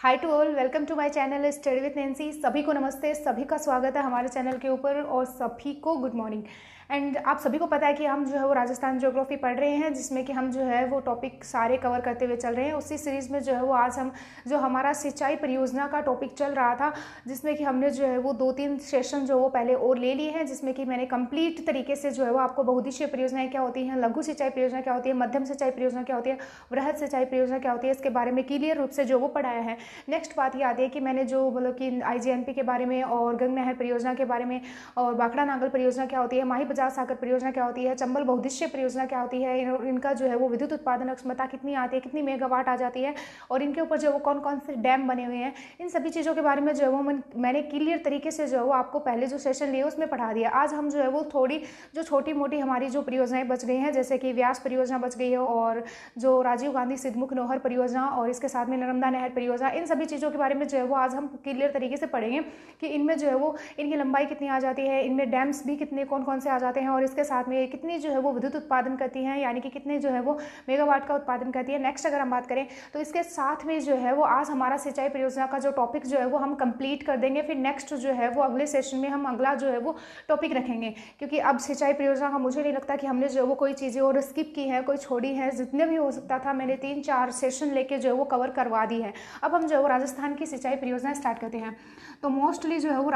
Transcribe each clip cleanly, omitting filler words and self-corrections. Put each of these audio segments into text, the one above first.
Hi to all, welcome to my channel study with Nancy. सभी को नमस्ते, सभी का स्वागत है हमारे चैनल के ऊपर और सभी को गुड मॉर्निंग। एंड आप सभी को पता है कि हम जो है वो राजस्थान ज्योग्राफी पढ़ रहे हैं, जिसमें कि हम जो है वो टॉपिक सारे कवर करते हुए चल रहे हैं। उसी सीरीज़ में जो है वो आज हम जो हमारा सिंचाई परियोजना का टॉपिक चल रहा था, जिसमें कि हमने जो है वो 2-3 सेशन जो वो पहले और ले लिए हैं, जिसमें कि मैंने कंप्लीट तरीके से जो है वो आपको बहुउद्देशीय परियोजनाएं क्या होती हैं, लघु सिंचाई परियोजना क्या होती है, मध्यम सिंचाई परियोजना क्या होती है, वृहद सिंचाई परियोजना क्या होती है, इसके बारे में क्लियर रूप से जो वो पढ़ाया है। नेक्स्ट बात ये आती है कि मैंने जो मतलब कि IGNP के बारे में और गंग नहर परियोजना के बारे में और बाखड़ा नागल परियोजना क्या होती है, माही बजाज सागर परियोजना क्या होती है, चंबल बहुउद्देशीय परियोजना क्या होती है, इनका जो है वो विद्युत उत्पादन क्षमता कितनी आती है, कितनी मेगावाट आ जाती है और इनके ऊपर जो वो कौन कौन से डैम बने हुए हैं, इन सभी चीज़ों के बारे में जो है वो मैंने क्लियर तरीके से जो है वो आपको पहले जो सेशन लिए उसमें पढ़ा दिया। आज हम जो है वो थोड़ी जो छोटी मोटी हमारी जो परियोजनाएं बच गई हैं, जैसे कि व्यास परियोजना बच गई है और जो राजीव गांधी सिद्धमुख नौहर परियोजना और इसके साथ में नर्मदा नहर परियोजना, इन सभी चीज़ों के बारे में जो है वो आज हम क्लियर तरीके से पढ़ेंगे कि इनमें जो है वो इनकी लंबाई कितनी आ जाती है, इनमें डैम्स भी कितने कौन कौन से आ जाते हैं और इसके साथ में कितनी जो है वो विद्युत उत्पादन करती हैं, यानी कि कितने जो है वो मेगावाट का उत्पादन करती है। नेक्स्ट अगर हम बात करें तो इसके साथ में जो है वो आज हमारा सिंचाई परियोजना का जो टॉपिक जो है वो हम कंप्लीट कर देंगे। फिर नेक्स्ट जो है वो अगले सेशन में हम अगला जो है वो टॉपिक रखेंगे, क्योंकि अब सिंचाई परियोजना का मुझे नहीं लगता कि हमने जो है वो कोई चीज़ें और स्किप की है, कोई छोड़ी है। जितने भी हो सकता था मैंने 3-4 सेशन लेके जो है वो कवर करवा दी है। अब हम जो है वो राजस्थान की सिंचाई परियोजना स्टार्ट करते हैं। तो मोस्टली जो है वो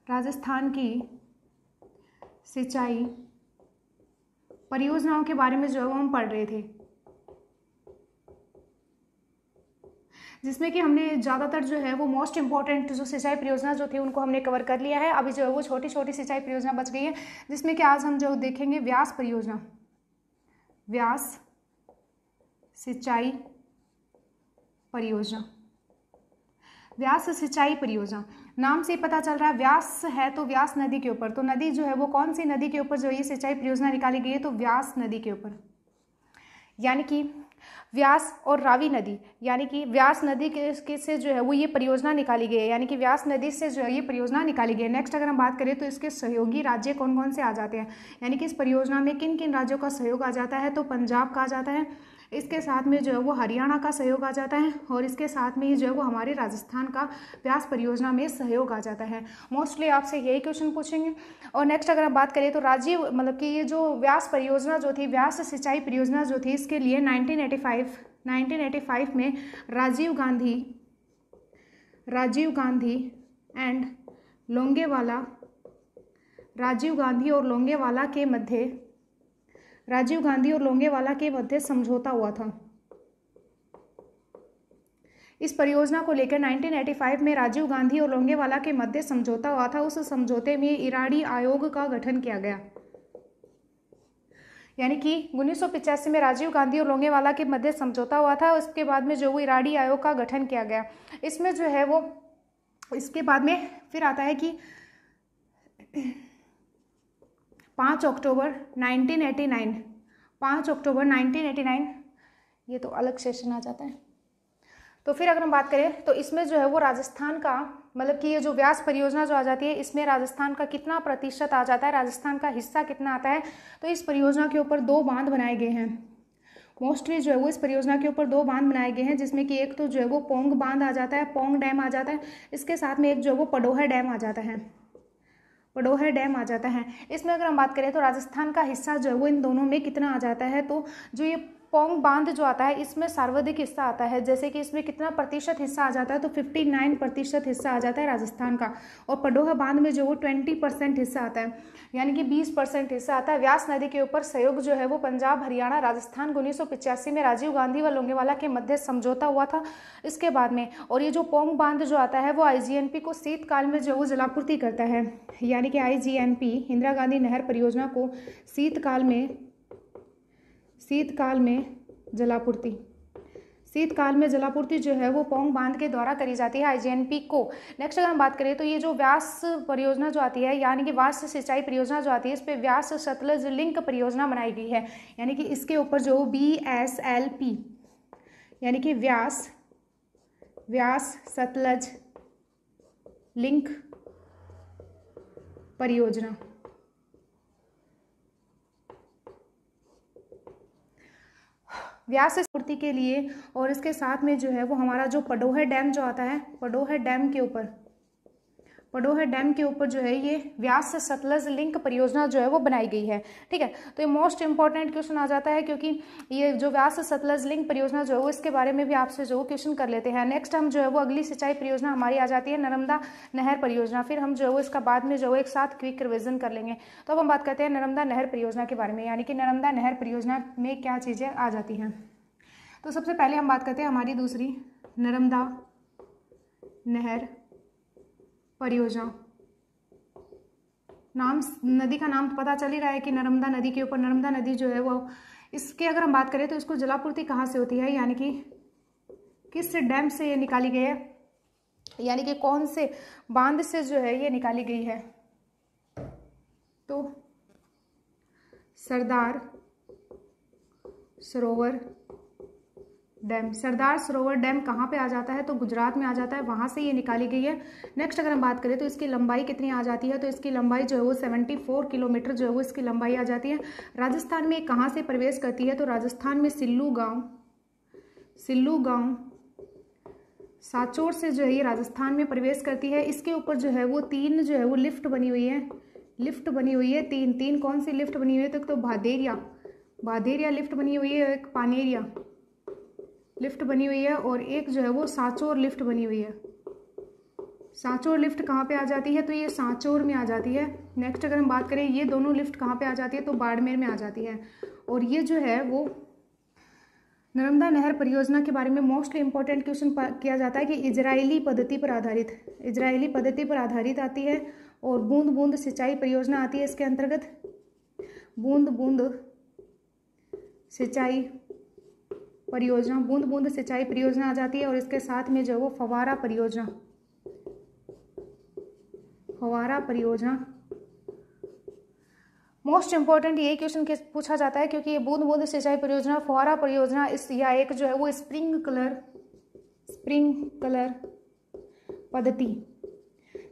राजस्थान की सिंचाई परियोजनाओं के बारे में जो है वो हम पढ़ रहे थे, जिसमें कि हमने ज़्यादातर जो है वो मोस्ट इंपॉर्टेंट जो सिंचाई परियोजना जो थी उनको हमने कवर कर लिया है। अभी जो है वो छोटी छोटी सिंचाई परियोजना बच गई है, जिसमें कि आज हम जो देखेंगे व्यास परियोजना, व्यास सिंचाई परियोजना। व्यास सिंचाई परियोजना नाम से पता चल रहा है व्यास है तो व्यास नदी के ऊपर, तो नदी जो है वो कौन सी नदी के ऊपर जो ये सिंचाई परियोजना निकाली गई है, तो व्यास नदी के ऊपर, यानी कि व्यास और रावी नदी, यानी कि व्यास नदी के से जो है वो ये परियोजना निकाली गई है, यानी कि व्यास नदी से जो है ये परियोजना निकाली गई है। नेक्स्ट अगर हम बात करें तो इसके सहयोगी राज्य कौन कौन से आ जाते हैं, यानी कि इस परियोजना में किन किन राज्यों का सहयोग आ जाता है, तो पंजाब का आ जाता है, इसके साथ में जो है वो हरियाणा का सहयोग आ जाता है और इसके साथ में ही जो है वो हमारे राजस्थान का व्यास परियोजना में सहयोग आ जाता है। मोस्टली आपसे यही क्वेश्चन पूछेंगे। और नेक्स्ट अगर हम बात करें तो राजीव मतलब कि ये जो व्यास परियोजना जो थी, व्यास सिंचाई परियोजना जो थी, इसके लिए 1985 में राजीव गांधी एंड लोंगेवाला, राजीव गांधी और लोंगेवाला के मध्य समझौता हुआ था। इस परियोजना को लेकर 1985 में राजीव गांधी और लोंगेवाला के मध्य समझौता हुआ था। उस समझौते में इराडी आयोग का गठन किया गया, यानी कि 1985 में राजीव गांधी और लोंगेवाला के मध्य समझौता हुआ था। उसके बाद में जो वो इराडी आयोग का गठन किया गया। इसमें जो है वो इसके बाद में फिर आता है कि 5 अक्टूबर 1989, ये तो अलग सेशन आ जाता है। तो फिर अगर हम बात करें तो इसमें जो है वो राजस्थान का मतलब कि ये जो व्यास परियोजना जो आ जाती है, इसमें राजस्थान का कितना प्रतिशत आ जाता है, राजस्थान का हिस्सा कितना आता है, तो इस परियोजना के ऊपर 2 बांध बनाए गए हैं। मोस्टली जो है वो इस परियोजना के ऊपर 2 बांध बनाए गए हैं, जिसमें कि एक तो जो है वो पोंग बांध आ जाता है, पोंग डैम आ जाता है, इसके साथ में एक जो है वो पडोहर डैम आ जाता है, पडोहर डैम आ जाता है। इसमें अगर हम बात करें तो राजस्थान का हिस्सा जो है वो इन दोनों में कितना आ जाता है, तो जो ये पोंग बांध जो आता है इसमें सर्वाधिक हिस्सा आता है, जैसे कि इसमें कितना प्रतिशत हिस्सा आ जाता है, तो 59% हिस्सा आ जाता है राजस्थान का। और पडोहा बांध में जो वो 20% हिस्सा आता है, यानी कि 20% हिस्सा आता है। व्यास नदी के ऊपर सहयोग जो है वो पंजाब, हरियाणा, राजस्थान 1985 में राजीव गांधी व लोंगेवाला के मध्य समझौता हुआ था इसके बाद में। और ये जो पोंग बांध जो आता है वो IGNP को शीतकाल में जो वो जलापूर्ति करता है, यानी कि IGNP इंदिरा गांधी नहर परियोजना को शीतकाल में जलापूर्ति जो है वो पोंग बांध के द्वारा करी जाती है IGNP को। नेक्स्ट अगर हम बात करें तो ये जो व्यास परियोजना जो आती है, यानी कि व्यास सिंचाई परियोजना जो आती है, इस पे व्यास सतलज लिंक परियोजना बनाई गई है, यानी कि इसके ऊपर जो VSLP, यानी कि व्यास सतलज लिंक परियोजना। व्यास पूर्ति के लिए। और इसके साथ में जो है वो हमारा जो पडोहे डैम जो आता है, पडोहे डैम के ऊपर जो है ये व्यास सतलज लिंक परियोजना जो है वो बनाई गई है। ठीक है, तो ये मोस्ट इंपॉर्टेंट क्वेश्चन आ जाता है, क्योंकि ये जो व्यास सतलज लिंक परियोजना जो है वो इसके बारे में भी आपसे जो क्वेश्चन कर लेते हैं। नेक्स्ट हम जो है वो अगली सिंचाई परियोजना हमारी आ जाती है नर्मदा नहर परियोजना। फिर हम जो है वो इसका बाद में जो है एक साथ क्विक रिविजन कर लेंगे। तो अब हम बात करते हैं नर्मदा नहर परियोजना के बारे में, यानी कि नर्मदा नहर परियोजना में क्या चीज़ें आ जाती हैं। तो सबसे पहले हम बात करते हैं हमारी दूसरी नर्मदा नहर परियोजना। नाम, नदी का नाम तो पता चल ही रहा है कि नर्मदा नदी के ऊपर, नर्मदा नदी जो है वो, इसके अगर हम बात करें तो इसको जलापूर्ति कहाँ से होती है, यानी कि किस डैम से ये निकाली गई है, यानी कि कौन से बांध से जो है ये निकाली गई है। तो सरदार सरोवर डैम। सरदार सरोवर डैम कहाँ पे आ जाता है, तो गुजरात में आ जाता है, वहाँ से ये निकाली गई है। नेक्स्ट अगर हम बात करें तो इसकी लंबाई कितनी आ जाती है, तो इसकी लंबाई जो है वो 74 किलोमीटर जो है वो इसकी लंबाई आ जाती है। राजस्थान में कहाँ से प्रवेश करती है, तो राजस्थान में सिल्लू गांव सांचौर से जो है ये राजस्थान में प्रवेश करती है। इसके ऊपर जो है वो 3 जो है वो लिफ्ट बनी हुई है, तीन कौन सी लिफ्ट बनी हुई है, तो भादेरिया लिफ्ट बनी हुई है, एक पानेरिया लिफ्ट बनी हुई है, और एक जो है वो सांचौर लिफ्ट बनी हुई है। सांचौर लिफ्ट कहाँ पे आ जाती है, तो ये सांचौर में आ जाती है। नेक्स्ट अगर हम बात करें ये दोनों लिफ्ट कहाँ पे आ जाती है, तो बाड़मेर में आ जाती है। और ये जो है वो नर्मदा नहर परियोजना के बारे में मोस्टली इंपॉर्टेंट क्वेश्चन किया जाता है कि इजरायली पद्धति पर आधारित आती है। और बूंद बूंद सिंचाई परियोजना आती है इसके अंतर्गत, बूंद बूंद सिंचाई परियोजना आ जाती है। और इसके साथ में जो वो फव्वारा परियोजना मोस्ट इंपॉर्टेंट यही क्वेश्चन पूछा जाता है, क्योंकि ये बूंद बूंद सिंचाई परियोजना, फव्वारा परियोजना इस या एक जो है वो स्प्रिंकलर पद्धति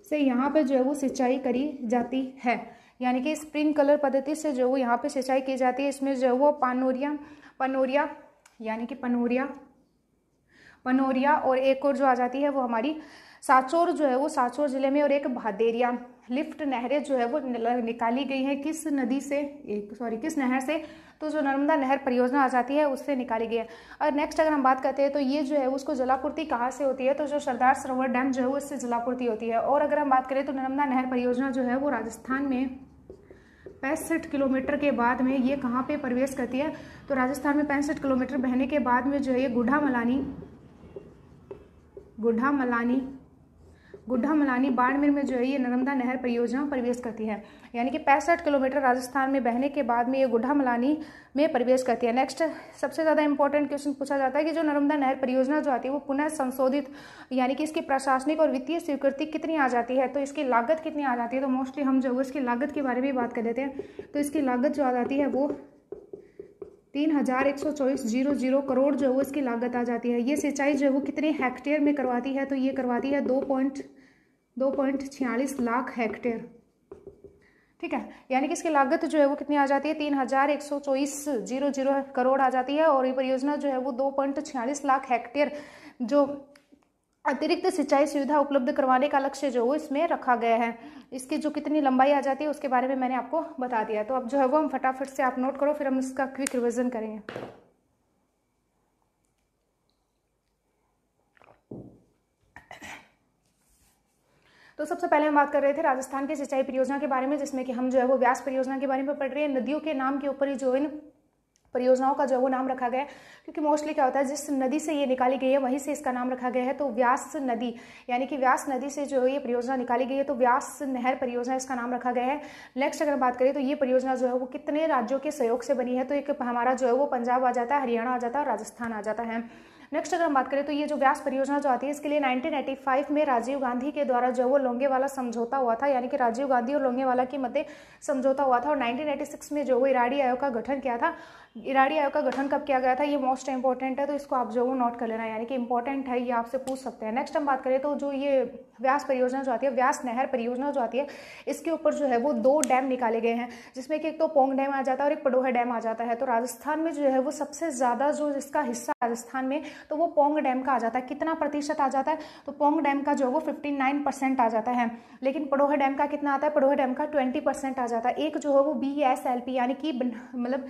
से यहाँ पे जो है वो सिंचाई करी जाती है, यानी कि स्प्रिंकलर पद्धति से जो वो यहाँ पे सिंचाई की जाती है। इसमें जो है वो पनोरिया यानी कि पनोरिया और एक और जो आ जाती है वो हमारी सांचौर जो है वो सांचौर जिले में, और एक भादेरिया लिफ्ट नहरें जो है वो निकाली गई हैं किस नहर से, तो जो नर्मदा नहर परियोजना आ जाती है उससे निकाली गई है। और नेक्स्ट अगर हम बात करते हैं तो ये जो है उसको जलापूर्ति कहाँ से होती है, तो जो सरदार सरोवर डैम जो है वो इससे जलापूर्ति होती है। और अगर हम बात करें तो नर्मदा नहर परियोजना जो है वो राजस्थान में 65 किलोमीटर के बाद में ये कहाँ पे प्रवेश करती है, तो राजस्थान में 65 किलोमीटर बहने के बाद में जो है ये गुड्ढा मलानी बाड़मेर में जो है ये नर्मदा नहर परियोजना प्रवेश करती है, यानी कि 65 किलोमीटर राजस्थान में बहने के बाद में ये गुड्ढा मलानी में प्रवेश करती है। नेक्स्ट सबसे ज़्यादा इंपॉर्टेंट क्वेश्चन पूछा जाता है कि जो नर्मदा नहर परियोजना जो आती है वो पुनः संशोधित, यानी कि इसकी प्रशासनिक और वित्तीय स्वीकृति कितनी आ जाती है, तो इसकी लागत कितनी आ जाती है। तो मोस्टली हम जो है इसकी लागत के बारे में बात कर लेते हैं। तो इसकी लागत जो आ जाती है वो 3,124.00 करोड़ जो है वो इसकी लागत आ जाती है। ये सिंचाई जो है वो कितने हेक्टेयर में करवाती है, तो ये करवाती है 2.46 लाख हेक्टेयर। ठीक है, यानी कि इसकी लागत जो है वो कितनी आ जाती है 3,124.00 करोड़ आ जाती है। और ये परियोजना जो है वो 2.46 लाख हेक्टेयर जो अतिरिक्त सिंचाई सुविधा उपलब्ध करवाने का लक्ष्य जो वो इसमें रखा गया है। इसकी जो कितनी लंबाई आ जाती है उसके बारे में मैंने आपको बता दिया। तो अब जो है वो हम फटाफट से आप नोट करो, फिर हम इसका क्विक रिवीजन करेंगे। तो सबसे पहले हम बात कर रहे थे राजस्थान की सिंचाई परियोजना के बारे में, जिसमें कि हम जो है वो व्यास परियोजना के बारे में पढ़ रहे हैं। नदियों के नाम के ऊपर ही जो इन परियोजनाओं का जो वो नाम रखा गया है, क्योंकि मोस्टली क्या होता है जिस नदी से ये निकाली गई है वहीं से इसका नाम रखा गया है। तो व्यास नदी, यानी कि व्यास नदी से जो ये परियोजना निकाली गई है, तो व्यास नहर परियोजना इसका नाम रखा गया है। नेक्स्ट अगर बात करें तो ये परियोजना जो है वो कितने राज्यों के सहयोग से बनी है, तो एक हमारा जो है वो पंजाब आ जाता है, हरियाणा आ जाता है और राजस्थान आ जाता है। नेक्स्ट अगर हम बात करें तो ये जो व्यास परियोजना जो आती है इसके लिए 1985 में राजीव गांधी के द्वारा जो वो लोंगेवाला समझौता हुआ था, यानी कि राजीव गांधी और लोंगेवाला के मध्य समझौता हुआ था। और 1986 में जो वो इराडी आयोग का गठन किया था। इराडी आयोग का गठन कब किया गया था, ये मोस्ट इंपॉर्टेंट है, तो इसको आप जो वो नोट कर लेना, यानी कि इंपॉर्टेंट है, ये आपसे पूछ सकते हैं। नेक्स्ट हम बात करें तो जो ये व्यास परियोजना जो आती है, व्यास नहर परियोजना जो आती है, इसके ऊपर जो है वो 2 डैम निकाले गए हैं, जिसमें कि एक तो पोंग डैम आ जाता है और एक पडोहा डैम आ जाता है। तो राजस्थान में जो है वो सबसे ज़्यादा जो इसका हिस्सा राजस्थान में, तो वो पोंग डैम का आ जाता है। कितना प्रतिशत आ जाता है, तो पोंग डैम का जो है वो 59% आ जाता है, लेकिन पडोहा डैम का कितना आता है, पडोहा डैम का 20% आ जाता है। एक जो है वो BSLP यानी कि मतलब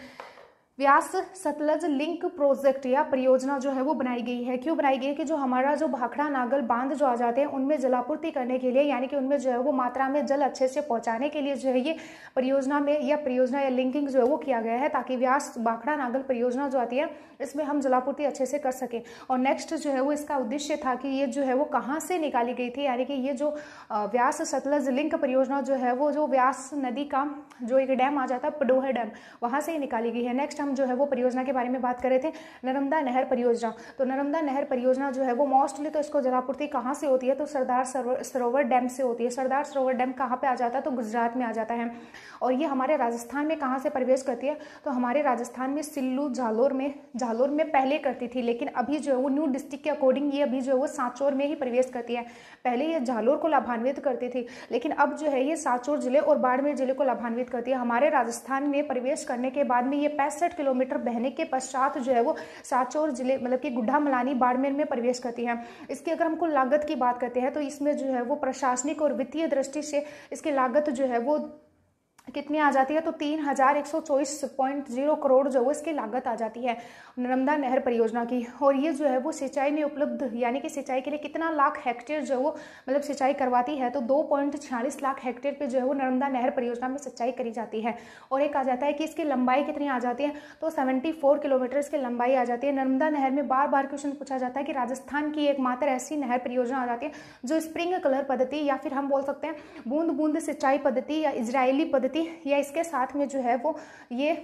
व्यास सतलज लिंक प्रोजेक्ट या परियोजना जो है वो बनाई गई है। क्यों बनाई गई है कि जो हमारा जो भाखड़ा नागल बांध जो आ जाते हैं उनमें जलापूर्ति करने के लिए, यानी कि उनमें जो है वो मात्रा में जल अच्छे से पहुंचाने के लिए जो है ये परियोजना या लिंकिंग जो है वो किया गया है, ताकि व्यास भाखड़ा नागल परियोजना जो आती है इसमें हम जलापूर्ति अच्छे से कर सकें। और नेक्स्ट जो है वो इसका उद्देश्य था कि ये जो है वो कहाँ से निकाली गई थी, यानी कि ये जो व्यास सतलज लिंक परियोजना जो है वो जो व्यास नदी का जो एक डैम आ जाता है पडोहा डैम, वहाँ से ही निकाली गई है। नेक्स्ट हम जो है वो परियोजना के बारे में बात कर रहे थे, नर्मदा नहर परियोजना। तो नर्मदा नहर परियोजना जो है वो मोस्टली तो इसको जलापूर्ति कहाँ से होती है, तो सरदार सरोवर डैम से होती है। सरदार सरोवर डैम कहाँ पे आ जाता है, तो गुजरात में आ जाता है। और ये हमारे राजस्थान में कहाँ से प्रवेश करती है, तो हमारे राजस्थान में सिल्लू जालोर में पहले करती थी, लेकिन अभी जो है वो न्यू डिस्ट्रिक्ट के अकॉर्डिंग ये अभी जो है वो सांचौर में ही प्रवेश करती है। पहले ये जालोर को लाभान्वित करती थी, लेकिन अब जो है ये सांचौर जिले और बाड़मेर जिले को लाभान्वित करती है। हमारे राजस्थान में प्रवेश करने के बाद में ये 65 किलोमीटर बहने के पश्चात जो है वो सांचौर जिले मतलब कि गुड्डा मलानी बाड़मेर में प्रवेश करती है। इसकी अगर हम कुल लागत की बात करते हैं तो इसमें जो है वो प्रशासनिक और वित्तीय दृष्टि से इसकी लागत जो है वो कितनी आ जाती है, तो 3124.0 करोड़ जो है इसकी लागत आ जाती है नर्मदा नहर परियोजना की। और ये जो है वो सिंचाई में उपलब्ध, यानी कि सिंचाई के लिए कितना लाख हेक्टेयर जो है वो मतलब सिंचाई करवाती है, तो 2.46 लाख हेक्टेयर पे जो है वो नर्मदा नहर परियोजना में सिंचाई करी जाती है। और एक आ जाता है कि इसकी लंबाई कितनी आ जाती है, तो 74 किलोमीटर इसकी लंबाई आ जाती है। नर्मदा नहर में बार बार क्वेश्चन पूछा जाता है कि राजस्थान की एकमात्र ऐसी नहर परियोजना आ जाती है जो स्प्रिंग कलर पद्धति या फिर हम बोल सकते हैं बूंद बूंद सिंचाई पद्धति या इजरायली पद्धति या इसके साथ में जो है वो ये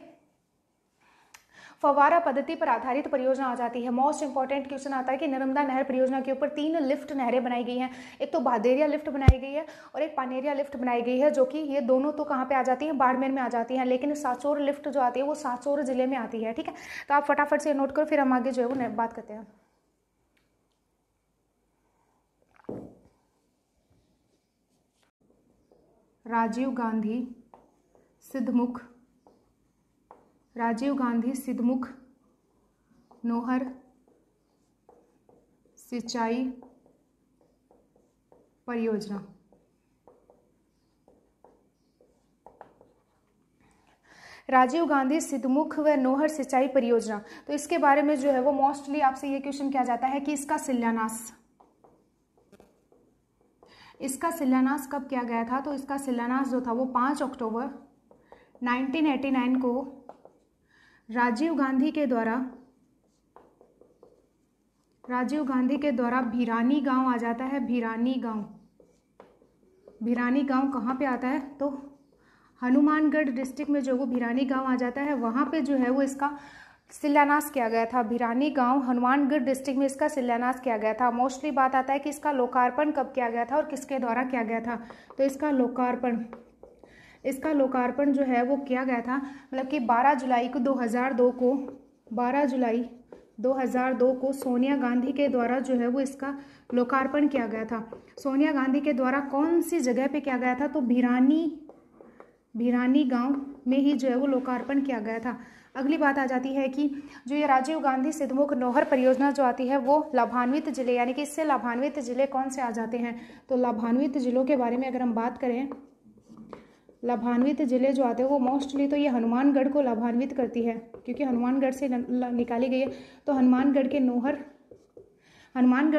फवारा पद्धति पर आधारित परियोजना आ जाती है। मोस्ट इंपॉर्टेंट क्वेश्चन आता है कि नर्मदा नहर परियोजना के ऊपर 3 लिफ्ट नहरें बनाई गई हैं। एक तो भादेरिया लिफ्ट बनाई गई है और एक पानेरिया लिफ्ट बनाई गई है, जो कि ये दोनों तो कहाँ पे आ जाती हैं, बाड़मेर में आ जाती हैं, लेकिन सांचौर लिफ्ट जो आती है वो सांचौर जिले में आती है। ठीक है, तो आप फटाफट से नोट करो, फिर हम आगे जो है वो बात करते हैं। राजीव गांधी सिद्धमुख नोहर सिंचाई परियोजना। राजीव गांधी सिद्धमुख व नोहर सिंचाई परियोजना, तो इसके बारे में जो है वो मोस्टली आपसे ये क्वेश्चन किया जाता है कि इसका शिलान्यास कब किया गया था, तो इसका शिलान्यास जो था वो 5 अक्टूबर 1989 को राजीव गांधी के द्वारा भिरानी गांव आ जाता है। भिरानी गांव कहाँ पे आता है, तो हनुमानगढ़ डिस्ट्रिक्ट में जो वो भिरानी गांव आ जाता है, वहाँ पे जो है वो इसका शिलान्यास किया गया था। भिरानी गांव हनुमानगढ़ डिस्ट्रिक्ट में इसका शिलान्यास किया गया था। मोस्टली बात आता है कि इसका लोकार्पण कब किया गया था और किसके द्वारा किया गया था, तो इसका लोकार्पण जो है वो किया गया था मतलब कि 12 जुलाई 2002 को सोनिया गांधी के द्वारा जो है वो इसका लोकार्पण किया गया था। सोनिया गांधी के द्वारा कौन सी जगह पे किया गया था, तो भिरानी गांव में ही जो है वो लोकार्पण किया गया था। अगली बात आ जाती है कि जो ये राजीव गांधी सिद्धमुख नोहर परियोजना जो आती है वो लाभान्वित जिले, यानी कि इससे लाभान्वित जिले कौन से आ जाते हैं, तो लाभान्वित जिलों के बारे में अगर हम बात करें, लाभान्वित जिले जो आते हैं वो मोस्टली तो ये हनुमानगढ़ को लाभान्वित करती है, क्योंकि हनुमानगढ़ से निकाली गई है। तो हनुमानगढ़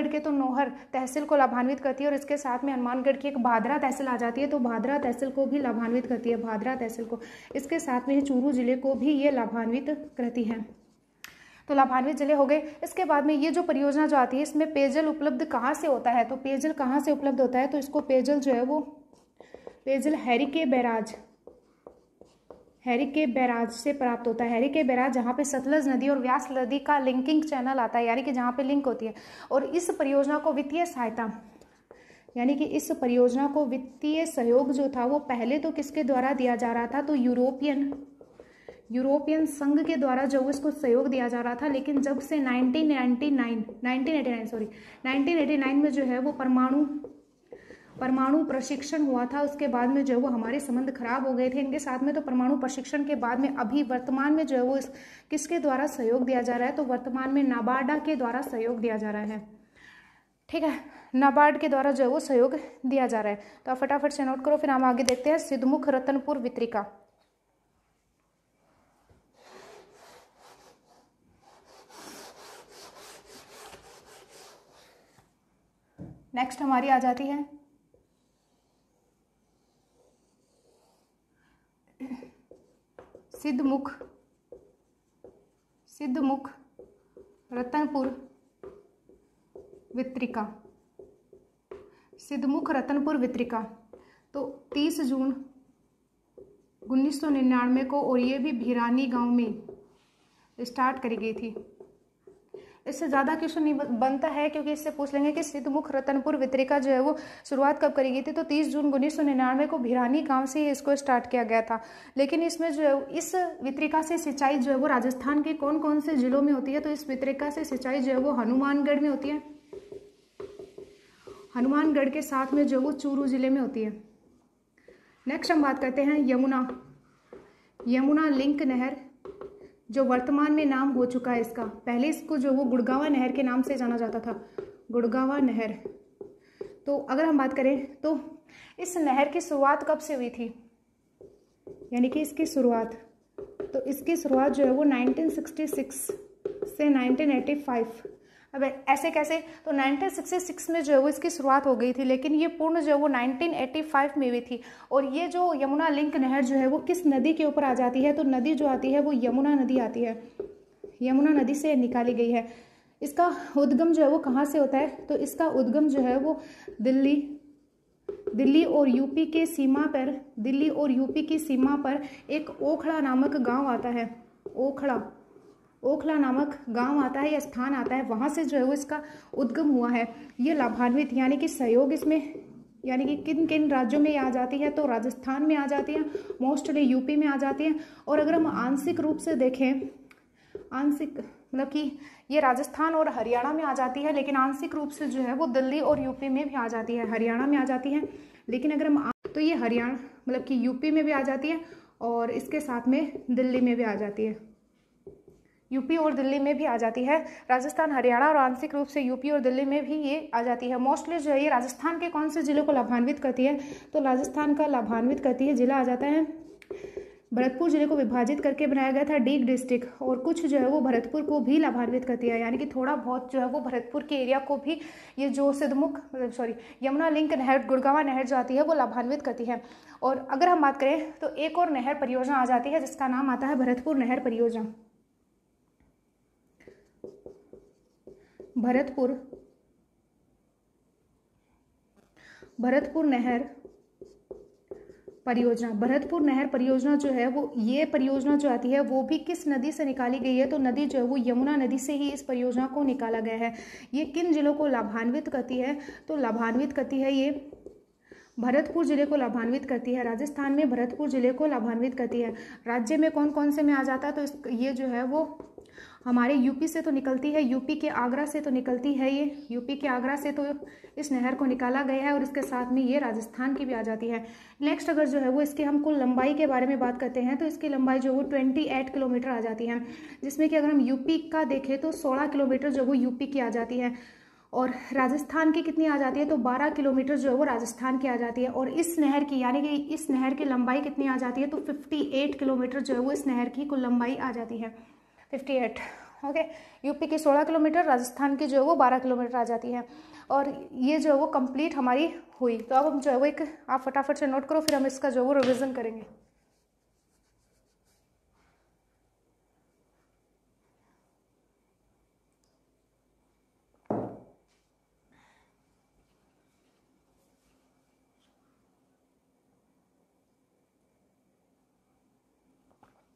के तो नोहर तहसील को लाभान्वित करती है, और इसके साथ में हनुमानगढ़ की एक भादरा तहसील आ जाती है, तो भादरा तहसील को भी लाभान्वित करती है, भादरा तहसील को। इसके साथ में चूरू जिले को भी ये लाभान्वित करती है। तो लाभान्वित जिले हो गए। इसके बाद में ये जो परियोजना जो आती है इसमें पेयजल उपलब्ध कहाँ से होता है, तो पेयजल कहाँ से उपलब्ध होता है, तो इसको पेयजल जो है वो हैरिके बैराज से प्राप्त होता है। हैरिके बैराज जहाँ पे सतलज नदी और व्यास नदी का लिंकिंग चैनल आता है, यानी कि जहाँ पे लिंक होती है। और इस परियोजना को वित्तीय सहायता, यानी कि इस परियोजना को वित्तीय सहयोग जो था वो पहले तो किसके द्वारा दिया जा रहा था, तो यूरोपियन संघ के द्वारा जो इसको सहयोग दिया जा रहा था, लेकिन जब से 1989 में जो है वो परमाणु प्रशिक्षण हुआ था, उसके बाद में जो है वो हमारे संबंध खराब हो गए थे इनके साथ में। तो परमाणु प्रशिक्षण के बाद में अभी वर्तमान में जो है वो किसके द्वारा सहयोग दिया जा रहा है, तो वर्तमान में नाबार्ड के द्वारा सहयोग दिया जा रहा है। ठीक है, नाबार्ड के द्वारा जो है वो सहयोग दिया जा रहा है। तो आप फटाफट से नोट करो, फिर हम आगे देखते हैं। सिद्धमुख रतनपुर वितरिका, नेक्स्ट हमारी आ जाती है सिद्धमुख रतनपुर वितरिका। सिद्धमुख रतनपुर वितरिका तो 30 जून 1999 को, और ये भी भिरानी गांव में स्टार्ट करी गई थी। इससे ज़्यादा क्वेश्चन नहीं बनता है, क्योंकि इससे पूछ लेंगे कि सिद्धमुख रतनपुर वितरिका जो है वो शुरुआत कब करी गई थी, तो 30 जून 1999 को भिरानी गांव से ही इसको स्टार्ट किया गया था। लेकिन इसमें जो है इस वितरिका से सिंचाई जो है वो राजस्थान के कौन कौन से जिलों में होती है, तो इस वितरिका से सिंचाई जो है वो हनुमानगढ़ में होती है, हनुमानगढ़ के साथ में जो वो चूरू जिले में होती है। नेक्स्ट हम बात करते हैं यमुना लिंक नहर, जो वर्तमान में नाम हो चुका है इसका। पहले इसको जो वो गुड़गावा नहर के नाम से जाना जाता था, गुड़गावा नहर। तो अगर हम बात करें तो इस नहर की शुरुआत कब से हुई थी, यानी कि इसकी शुरुआत जो है वो 1966 से 1985। अब ऐसे कैसे, तो 1966 में जो है वो इसकी शुरुआत हो गई थी, लेकिन ये पूर्ण जो है वो 1985 में हुई थी। और ये जो यमुना लिंक नहर जो है वो किस नदी के ऊपर आ जाती है, तो नदी जो आती है वो यमुना नदी आती है, यमुना नदी से निकाली गई है। इसका उद्गम जो है वो कहाँ से होता है, तो इसका उद्गम जो है वो दिल्ली और यूपी की सीमा पर एक ओखला नामक गाँव आता है, ओखला नामक गांव आता है या स्थान आता है, वहां से जो है वो इसका उद्गम हुआ है। ये लाभान्वित यानी कि सहयोग इसमें, यानी कि किन किन राज्यों में ये आ जाती है, तो राजस्थान में आ जाती है, मोस्टली यूपी में आ जाती है। और अगर हम आंशिक रूप से देखें, मतलब कि ये राजस्थान और हरियाणा में आ जाती है, लेकिन आंशिक रूप से जो है वो दिल्ली और यूपी में भी आ जाती है, हरियाणा में आ जाती है। लेकिन अगर हम तो ये हरियाणा मतलब कि यूपी में भी आ जाती है, और इसके साथ में दिल्ली में भी आ जाती है, यूपी और दिल्ली में भी आ जाती है। राजस्थान, हरियाणा और आंशिक रूप से यूपी और दिल्ली में भी ये आ जाती है। मोस्टली जो है ये राजस्थान के कौन से जिलों को लाभान्वित करती है, तो राजस्थान का लाभान्वित करती है जिला आ जाता है भरतपुर। जिले को विभाजित करके बनाया गया था डीग डिस्ट्रिक्ट, और कुछ जो है वो भरतपुर को भी लाभान्वित करती है, यानी कि थोड़ा बहुत जो है वो भरतपुर के एरिया को भी ये जो यमुना लिंक नहर, गुड़गावा नहर जो आती है वो लाभान्वित करती है। और अगर हम बात करें तो एक और नहर परियोजना आ जाती है जिसका नाम आता है भरतपुर नहर परियोजना। भरतपुर नहर परियोजना जो है वो, ये परियोजना जो आती है वो भी किस नदी से निकाली गई है, तो नदी जो है वो यमुना नदी से ही इस परियोजना को निकाला गया है। ये किन जिलों को लाभान्वित करती है, तो लाभान्वित करती है ये भरतपुर जिले को लाभान्वित करती है, राजस्थान में भरतपुर जिले को लाभान्वित करती है। राज्य में कौन कौन से में आ जाता है, तो ये जो है वो हमारे यूपी से तो निकलती है, यूपी के आगरा से तो निकलती है, ये यूपी के आगरा से तो इस नहर को निकाला गया है, और इसके साथ में ये राजस्थान की भी आ जाती है। नेक्स्ट अगर जो है वो इसकी हम कुल लंबाई के बारे में बात करते हैं, तो इसकी लंबाई जो वो 28 किलोमीटर आ जाती है, जिसमें कि अगर हम यूपी का देखें तो 16 किलोमीटर जो वो यूपी की आ जाती है, और राजस्थान की कितनी आ जाती है, तो 12 किलोमीटर जो है वो राजस्थान की आ जाती है। और इस नहर की, यानी कि इस नहर की लंबाई कितनी आ जाती है, तो 58 किलोमीटर जो है वो इस नहर की कुल लंबाई आ जाती है, 58। ओके, यूपी की 16 किलोमीटर, राजस्थान की जो है वो 12 किलोमीटर आ जाती है। और ये जो है वो कंप्लीट हमारी हुई। तो अब हम जो है वो एक, आप फटाफट से नोट करो, फिर हम इसका जो है वो रिविजन करेंगे।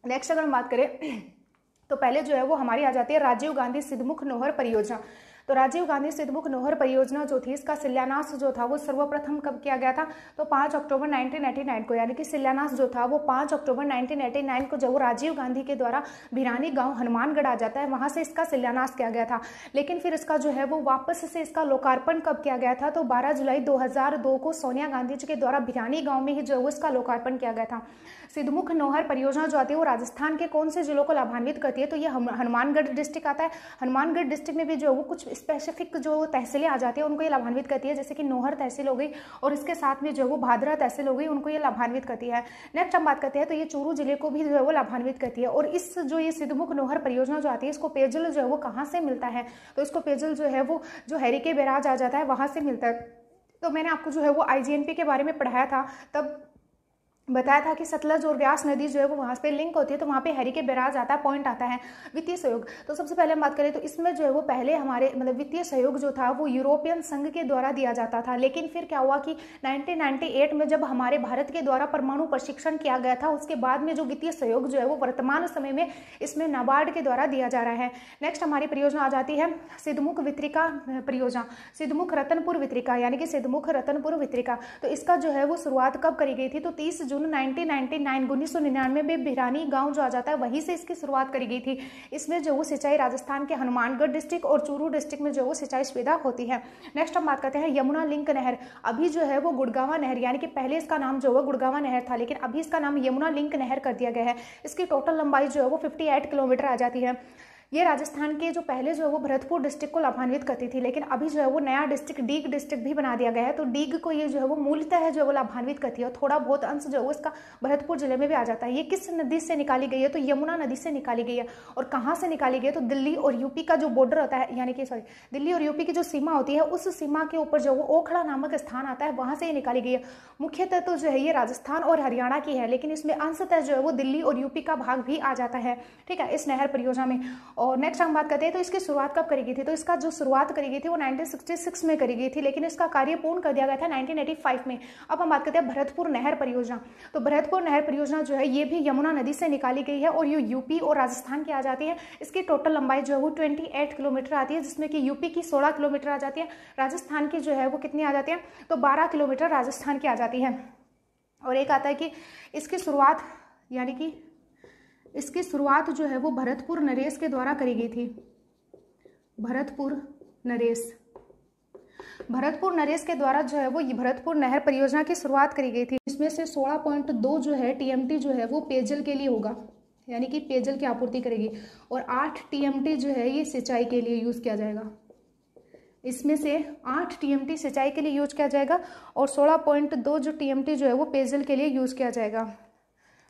नेक्स्ट अगर हम बात करें तो पहले जो है वो हमारी आ जाती है राजीव गांधी सिद्धमुख नहर परियोजना। तो राजीव गांधी सिद्धमुख नोहर परियोजना जो थी, इसका शिलान्यास जो था वो सर्वप्रथम कब किया गया था? तो 5 अक्टूबर 1989 को, यानी कि शिलान्यास जो था वो 5 अक्टूबर 1989 को जो वो राजीव गांधी के द्वारा भिरानी गांव हनुमानगढ़ आ जाता है, वहां से इसका शिलान्यास किया गया था। लेकिन फिर इसका जो है वो वापस से इसका लोकार्पण कब किया गया था? तो 12 जुलाई 2002 को सोनिया गांधी जी के द्वारा भिरानी गांव में ही जो है इसका लोकार्पण किया गया था। सिद्धमुख नोहर परियोजना जो आती है वो राजस्थान के कौन से जिलों को लाभान्वित करती है? तो ये हनुमानगढ़ डिस्ट्रिक्ट आता है। हनुमानगढ़ डिस्ट्रिक्ट में भी जो है वो कुछ स्पेसिफिक जो तहसीलें आ जाती है उनको ये लाभान्वित करती है, जैसे कि नोहर तहसील हो गई और इसके साथ में जो है वो भादरा तहसील हो गई, उनको ये लाभान्वित करती है। नेक्स्ट हम बात करते हैं तो ये चूरू जिले को भी जो है वो लाभान्वित करती है। और इस जो ये सिद्धमुख नोहर परियोजना जो आती है, इसको पेयजल जो है वो कहाँ से मिलता है? तो इसको पेयजल जो है वो जो हरिके बैराज आ जाता है वहां से मिलता है। तो मैंने आपको जो है वो IGNP के बारे में पढ़ाया था, तब बताया था कि सतलज और व्यास नदी जो है वो वहाँ पे लिंक होती है, तो वहाँ पे हरिके बैराज आता है, पॉइंट आता है। वित्तीय सहयोग, तो सबसे पहले हम बात करें तो इसमें जो है वो पहले हमारे मतलब वित्तीय सहयोग जो था वो यूरोपियन संघ के द्वारा दिया जाता था। लेकिन फिर क्या हुआ कि 1998 में जब हमारे भारत के द्वारा परमाणु प्रशिक्षण किया गया था, उसके बाद में जो वित्तीय सहयोग जो है वो वर्तमान समय में इसमें नाबार्ड के द्वारा दिया जा रहा है। नेक्स्ट हमारी परियोजना आ जाती है सिद्धमुख वितरिका परियोजना, सिद्धमुख रतनपुर वितरिका, यानी कि सिद्धमुख रतनपुर वितरिका। तो इसका जो है वो शुरुआत कब करी गई थी? तो 30 जून 1999 में भिरानी गांव जो आ जाता है वहीं से इसकी शुरुआत करी गई थी। इसमें जो वो सिंचाई राजस्थान के हनुमानगढ़ डिस्ट्रिक्ट और चूरू डिस्ट्रिक्ट में जो वो सिंचाई सुविधा होती है। नेक्स्ट हम बात करते हैं यमुना लिंक नहर। अभी जो है वो गुड़गावा नहर, यानी कि पहले इसका नाम जो है गुड़गावा नहर था, लेकिन अभी इसका नाम यमुना लिंक नहर कर दिया गया है। इसकी टोटल लंबाई जो है वो 58 किलोमीटर आ जाती है। ये राजस्थान के जो पहले जो है वो भरतपुर डिस्ट्रिक्ट को लाभान्वित करती थी, लेकिन अभी जो है वो नया डिस्ट्रिक्ट डीग डिस्ट्रिक्ट भी बना दिया गया है। तो डीग को ये जो है वो मूलतः जो है वो लाभान्वित करती है और थोड़ा बहुत अंश जो है वो इसका भरतपुर जिले में भी आ जाता है। ये किस नदी से निकाली गई है? तो यमुना नदी से निकाली गई है। और कहाँ से निकाली गई है? तो दिल्ली और यूपी का जो बॉर्डर होता है, यानी कि दिल्ली और यूपी की जो सीमा होती है, उस सीमा के ऊपर जो वो ओखला नामक स्थान आता है, वहां से ये निकाली गई है। मुख्यतः तो जो है ये राजस्थान और हरियाणा की है, लेकिन इसमें अंशतः जो है वो दिल्ली और यूपी का भाग भी आ जाता है, ठीक है, इस नहर परियोजना में। और नेक्स्ट हम बात करते हैं तो इसकी शुरुआत कब करी गई थी? तो इसका जो शुरुआत करी गई थी वो 1966 में करी गई थी, लेकिन इसका कार्य पूर्ण कर दिया गया था 1985 में। अब हम बात करते हैं भरतपुर नहर परियोजना। तो भरतपुर नहर परियोजना जो है ये भी यमुना नदी से निकाली गई है और ये यूपी और राजस्थान की आ जाती है। इसकी टोटल लंबाई जो है वो 28 किलोमीटर आती है, जिसमें कि यूपी की 16 किलोमीटर आ जाती है, राजस्थान की जो है वो कितनी आ जाती है? तो 12 किलोमीटर राजस्थान की आ जाती है। और एक आता है कि इसकी शुरुआत, यानी कि इसकी शुरुआत जो है वो भरतपुर नरेश के द्वारा करी गई थी। भरतपुर नरेश के द्वारा जो है वो भरतपुर नहर परियोजना की शुरुआत करी गई थी। इसमें से 16.2 जो है TMT जो है वो पेयजल के लिए होगा, यानी कि पेयजल की आपूर्ति करेगी, और 8 TMT जो है ये सिंचाई के लिए यूज किया जाएगा। इसमें से 8 TMT सिंचाई के लिए यूज किया जाएगा और 16.2 जो TMT जो है वो पेयजल के लिए यूज किया जाएगा।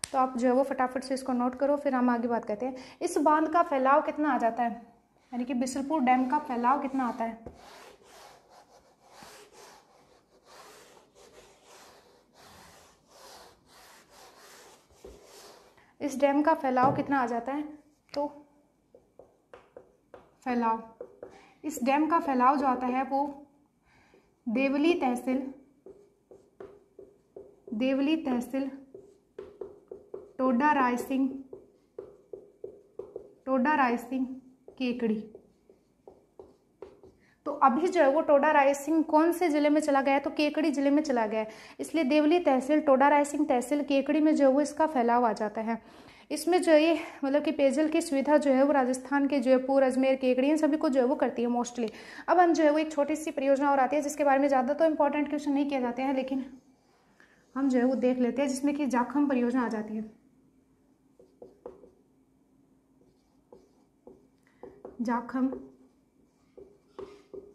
तो आप जो है वो फटाफट से इसको नोट करो, फिर हम आगे बात करते हैं। इस बांध का फैलाव कितना आ जाता है, यानी कि बिसलपुर डैम का फैलाव कितना आता है? इस डैम का फैलाव कितना आ जाता है? तो फैलाव, इस डैम का फैलाव जो आता है वो देवली तहसील टोडा रायसिंह केकड़ी। तो अभी जो है वो टोडा रायसिंह कौन से जिले में चला गया है? तो केकड़ी जिले में चला गया है, इसलिए देवली तहसील टोडा रायसिंह तहसील केकड़ी में जो है वो इसका फैलाव आ जाता है। इसमें जो ये मतलब कि पेयजल की सुविधा जो है वो राजस्थान के जयपुर, अजमेर, केकड़ी इन सभी को जो है वो करती है मोस्टली। अब हम जो है वो एक छोटी सी परियोजना और आती है जिसके बारे में ज़्यादा तो इंपॉर्टेंट क्वेश्चन नहीं किए जाते हैं, लेकिन हम जो है वो देख लेते हैं, जिसमें कि जाखम परियोजना आ जाती है। जाखम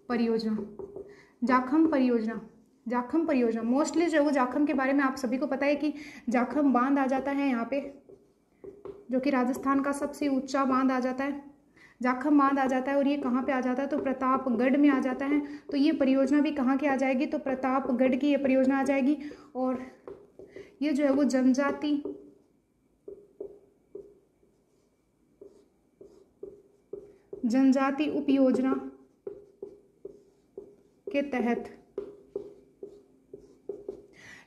परियोजना मोस्टली जो है वो जाखम के बारे में आप सभी को पता है कि जाखम बांध आ जाता है यहाँ पे, जो कि राजस्थान का सबसे ऊंचा बांध आ जाता है। जाखम बांध आ जाता है और ये कहाँ पे आ जाता है? तो प्रतापगढ़ में आ जाता है। तो ये परियोजना भी कहाँ की आ जाएगी? तो प्रतापगढ़ की ये परियोजना आ जाएगी। और ये जो है वो जनजाति उपयोजना के तहत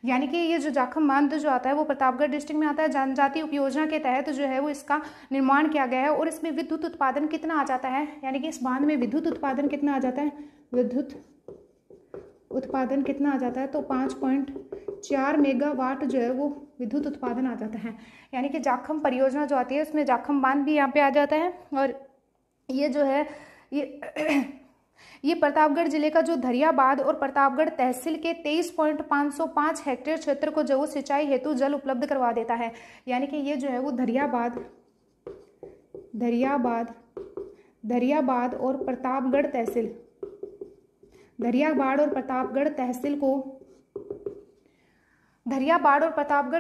यानी कि ये जो जाखम बांध जो आता है वो प्रतापगढ़ डिस्ट्रिक्ट में आता है। जनजातीय उपयोजना के तहत जो है वो इसका निर्माण किया गया है और इसमें विद्युत उत्पादन कितना आ जाता है, यानी कि इस बांध में विद्युत उत्पादन कितना आ जाता है, विद्युत उत्पादन कितना आ जाता है, तो 5.4 मेगावाट जो है वो विद्युत उत्पादन आ जाता है। यानी कि जाखम परियोजना जो आती है उसमें जाखम बांध भी यहाँ पे आ जाता है। और ये जो है ये प्रतापगढ़ जिले का जो धरियाबाद और प्रतापगढ़ तहसील के 23.505 हेक्टेयर क्षेत्र को जो सिंचाई हेतु जल उपलब्ध करवा देता है। यानी कि ये जो है वो धरियाबाद और प्रतापगढ़ तहसील, धरियाबाद और प्रतापगढ़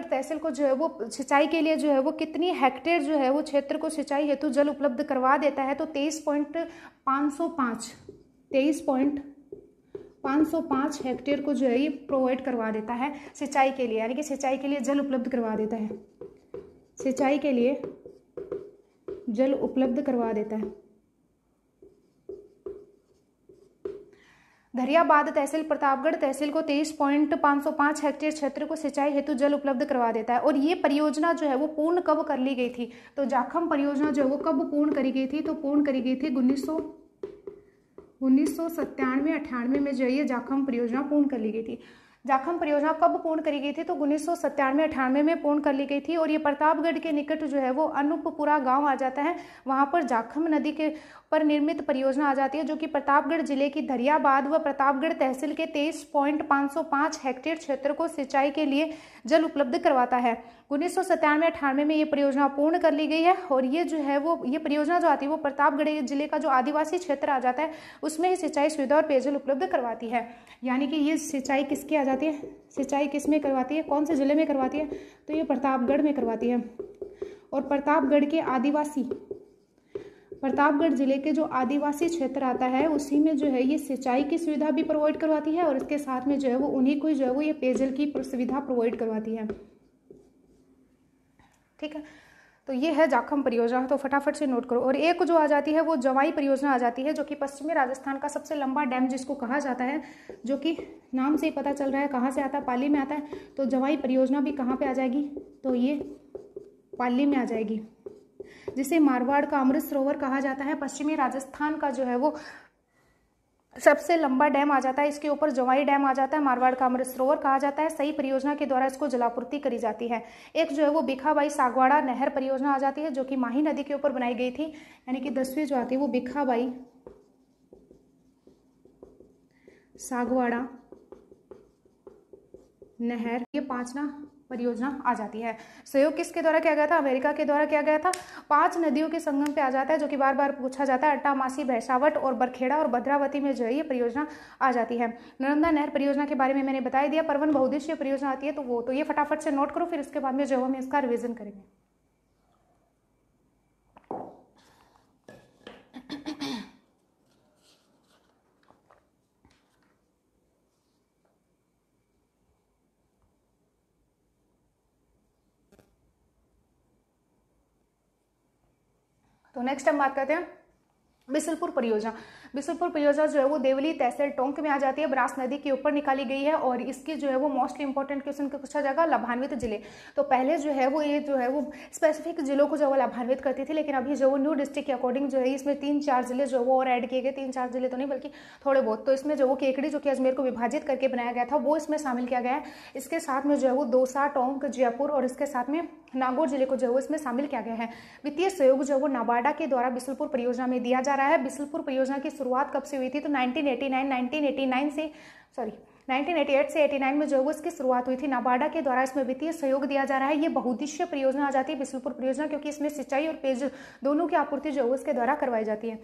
तहसील को जो है वो सिंचाई के लिए जो है वो कितनी हेक्टेयर जो है वो क्षेत्र को सिंचाई हेतु जल उपलब्ध करवा देता है, तो 23.505 हेक्टेयर को जो है ये प्रोवाइड करवा देता है सिंचाई के लिए, यानी कि सिंचाई के लिए जल उपलब्ध करवा देता है, सिंचाई के लिए जल उपलब्ध करवा देता है। धरियाबाद तहसील प्रतापगढ़ तहसील को 23.505 हेक्टेयर क्षेत्र को सिंचाई हेतु जल उपलब्ध करवा देता है। और ये परियोजना जो है वो पूर्ण कब कर ली गई थी, तो जाखम परियोजना जो है वो कब पूर्ण करी गई थी, तो पूर्ण करी गई थी 1997-98 में जो है ये जाखम परियोजना पूर्ण कर ली गई थी। जाखम परियोजना कब पूर्ण करी गई थी, तो 1997-98 में पूर्ण कर ली गई थी। और ये प्रतापगढ़ के निकट जो है वो अनूपपुरा गांव आ जाता है, वहां पर जाखम नदी के पर निर्मित परियोजना आ जाती है, जो कि प्रतापगढ़ जिले की धरियाबाद व प्रतापगढ़ तहसील के 23.505 हेक्टेयर क्षेत्र को सिंचाई के लिए जल उपलब्ध करवाता है। 1997-98 में ये परियोजना पूर्ण कर ली गई है। और ये जो है वो ये परियोजना जो आती है वो प्रतापगढ़ जिले का जो आदिवासी क्षेत्र आ जाता है उसमें ही सिंचाई सुविधा और पेयजल उपलब्ध करवाती है। यानी कि ये सिंचाई किसकी आ जाती है, सिंचाई किस में करवाती है, कौन से जिले में करवाती है, तो ये प्रतापगढ़ में करवाती है। और प्रतापगढ़ जिले के जो आदिवासी क्षेत्र आता है उसी में जो है ये सिंचाई की सुविधा भी प्रोवाइड करवाती है और इसके साथ में जो है वो उन्हीं को जो है वो ये पेयजल की सुविधा प्रोवाइड करवाती है। ठीक है, तो ये है जाखम परियोजना, तो फटाफट से नोट करो। और एक जो आ जाती है वो जवाई परियोजना आ जाती है, जो कि पश्चिमी राजस्थान का सबसे लंबा डैम जिसको कहा जाता है, जो कि नाम से ही पता चल रहा है कहाँ से आता है, पाली में आता है। तो जवाई परियोजना भी कहाँ पे आ जाएगी, तो ये पाली में आ जाएगी, जिसे मारवाड़ का अमृत सरोवर कहा जाता है। पश्चिमी राजस्थान का जो है वो सबसे लंबा डैम आ जाता है, इसके ऊपर जवाई डैम आ जाता है, मारवाड़ का अमृत सरोवर कहा जाता है। सही परियोजना के द्वारा इसको जलापूर्ति करी जाती है। एक जो है वो भिखाबाई सागवाड़ा नहर परियोजना आ जाती है, जो कि माही नदी के ऊपर बनाई गई थी, यानी कि 10वीं जो आती है वो भिखाबाई सागवाड़ा नहर, ये 5 परियोजना आ जाती है। सहयोग किसके द्वारा किया गया था, अमेरिका के द्वारा किया गया था। 5 नदियों के संगम पे आ जाता है, जो कि बार बार पूछा जाता है। अट्टा, मासी, भैंसावट और बरखेड़ा और भद्रावती में जो है ये परियोजना आ जाती है। नर्मदा नहर परियोजना के बारे में मैंने बता दिया। परवन बहुउद्देशीय परियोजना आती है, तो ये फटाफट से नोट करो, फिर इसके बाद में जो हम इसका रिविजन करेंगे। तो नेक्स्ट हम बात करते हैं बिसलपुर परियोजना। बिसलपुर परियोजना जो है वो देवली तहसील टोंक में आ जाती है, ब्रास नदी के ऊपर निकाली गई है। और इसकी जो है वो मोस्ट इंपॉर्टेंट क्वेश्चन को पूछा जाएगा, लाभान्वित जिले। तो पहले जो है वो ये जो है वो स्पेसिफिक जिलों को जो वो लाभान्वित करती थी, लेकिन अभी जो वो न्यू डिस्ट्रिक्ट के अकॉर्डिंग जो है इसमें 3-4 जिले जो वो और ऐड किए गए। 3-4 जिले तो नहीं बल्कि थोड़े बहुत। तो इसमें जो वो केकड़ी जो कि अजमेर को विभाजित करके बनाया गया था वो इसमें शामिल किया गया है। इसके साथ में जो है वो दौसा, टोंक, जयपुर और इसके साथ में नागौर जिले को जो है वो इसमें शामिल किया गया है। वित्तीय सहयोग जो है वो नाबार्डा के द्वारा बिसलपुर परियोजना में दिया जा रहा है। बिसलपुर परियोजना की शुरुआत कब से हुई थी, तो 1988 से 89 में जो है वो इसकी शुरुआत हुई थी। नाबार्डा के द्वारा इसमें वित्तीय सहयोग दिया जा रहा है। ये बहुउद्देशीय परियोजना आ जाती है बिसलपुर परियोजना, क्योंकि इसमें सिंचाई और पेयजल दोनों की आपूर्ति जो है उसके द्वारा करवाई जाती है।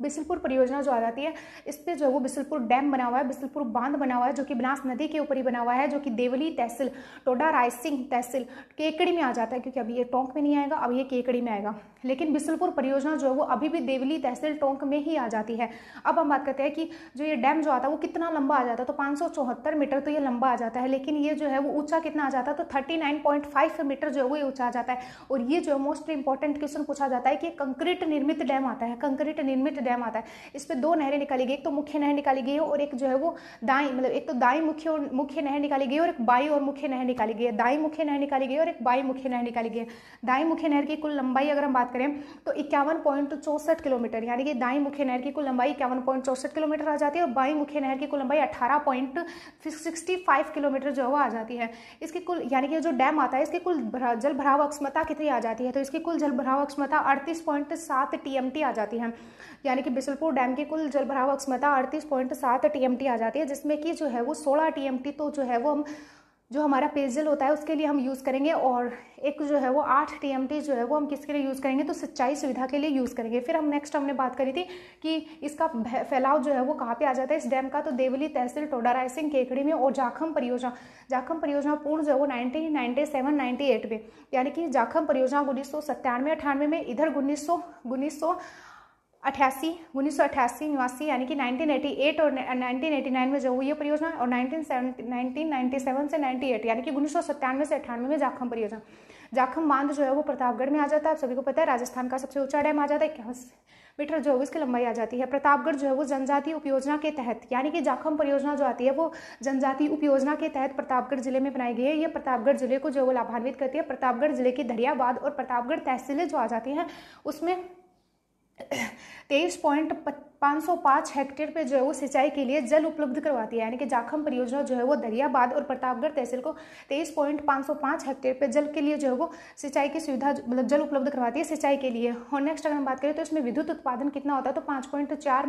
बिसलपुर परियोजना जो आ जाती है इस पे जो वो बिसलपुर डैम बना हुआ है, बिसलपुर बांध बना हुआ है, जो कि बनास नदी के ऊपर ही बना हुआ है, जो कि देवली तहसील, टोडा रायसिंह तहसील, केकड़ी में आ जाता है। क्योंकि अभी ये टोंक में नहीं आएगा, अब ये केकड़ी में आएगा। लेकिन बिसलपुर परियोजना जो है वो अभी भी देवली तहसील टोंक में ही आ जाती है। अब हम बात करते हैं कि जो ये डैम जो आता है वो कितना लंबा आ जाता है, तो 574 मीटर तो ये लंबा आ जाता है। लेकिन ये जो है वो ऊंचा कितना आ जाता है, तो 39.5 मीटर जो है वो ऊंचा आ जाता है। और ये जो मोस्ट इंपॉर्टेंट क्वेश्चन पूछा जाता है कि कंक्रीट निर्मित डैम आता है। कंक्रीट निर्मित डैम आता है, इस पर 2 नहरें निकाली गई, एक तो मुख्य नहर निकाली गई है और एक जो है वो दाई मतलब एक तो दाई मुख्य नहर निकाली गई है और एक बाई और मुख्य नहर निकाली गई है। दाई मुख्य नहर निकाली गई है और एक बाई मुख्य नहर निकाली गई है। दाई मुख्य नहर की कुल लंबाई अगर हम बात करें तो 51.64 किलोमीटर, यानी कि दाई मुख्य नहर की कुल लंबाई 51.64 किलोमीटर आ जाती है और बाई मुख्य नहर की कुल लंबाई 18.65 किलोमीटर जो है वो आ जाती है। इसकी कुल यानी कि जो डैम आता है इसकी कुल जल भराव क्षमता कितनी आ जाती है, तो इसकी कुल जल भराव क्षमता 38.7 TMT आ जाती है। यानी कि बिशलपुर डैम की कुल जल भराव क्षमता 38.7 TMT आ जाती है, जिसमें कि जो है वो 16 TMT तो जो है वो हम जो हमारा पेयजल होता है उसके लिए हम यूज़ करेंगे और एक जो है वो 8 TMT जो है वो हम किसके लिए यूज़ करेंगे, तो सिंचाई सुविधा के लिए यूज़ करेंगे। फिर हम नेक्स्ट हमने बात करी थी कि इसका फैलाव जो है वो कहाँ पे आ जाता है इस डैम का, तो देवली तहसील टोडा रायसिंह केकड़ी में। और जाखम परियोजना पूर्ण जो है वो 1997-98 में, यानी कि जाखम परियोजना 1997-98 में, इधर 1988 यानी कि 1988 और 1989 में जो हुई ये परियोजना, और 1997 से 98 यानी कि 1997 से 98 में जाखम परियोजना। जाखम बांध जो है वो प्रतापगढ़ में आ जाता है, आप सभी को पता है राजस्थान का सबसे ऊंचा डैम आ जाता है, 51 मीटर जो है इसकी लंबाई आ जाती है। प्रतापगढ़ जो है वो जनजातीय उपयोजना के तहत, यानी कि जाखम परियोजना जो आती है वो जनजातीय उपयोजना के तहत प्रतापगढ़ जिले में बनाई गई है। ये प्रतापगढ़ जिले को जो है वो लाभान्वित करती है। प्रतापगढ़ जिले की दरियाबाद और प्रतापगढ़ तहसीलें जो आ जाती हैं उसमें 23.505 हेक्टेयर पे जो है वो सिंचाई के लिए जल उपलब्ध करवाती है। यानी कि जाखम परियोजना जो है वो दरियाबाद और प्रतापगढ़ तहसील को 23.505 हेक्टेयर पे जल के लिए जो है वो सिंचाई की सुविधा मतलब जल उपलब्ध करवाती है सिंचाई के लिए। और नेक्स्ट अगर हम बात करें तो इसमें विद्युत उत्पादन कितना होता है, तो 5.4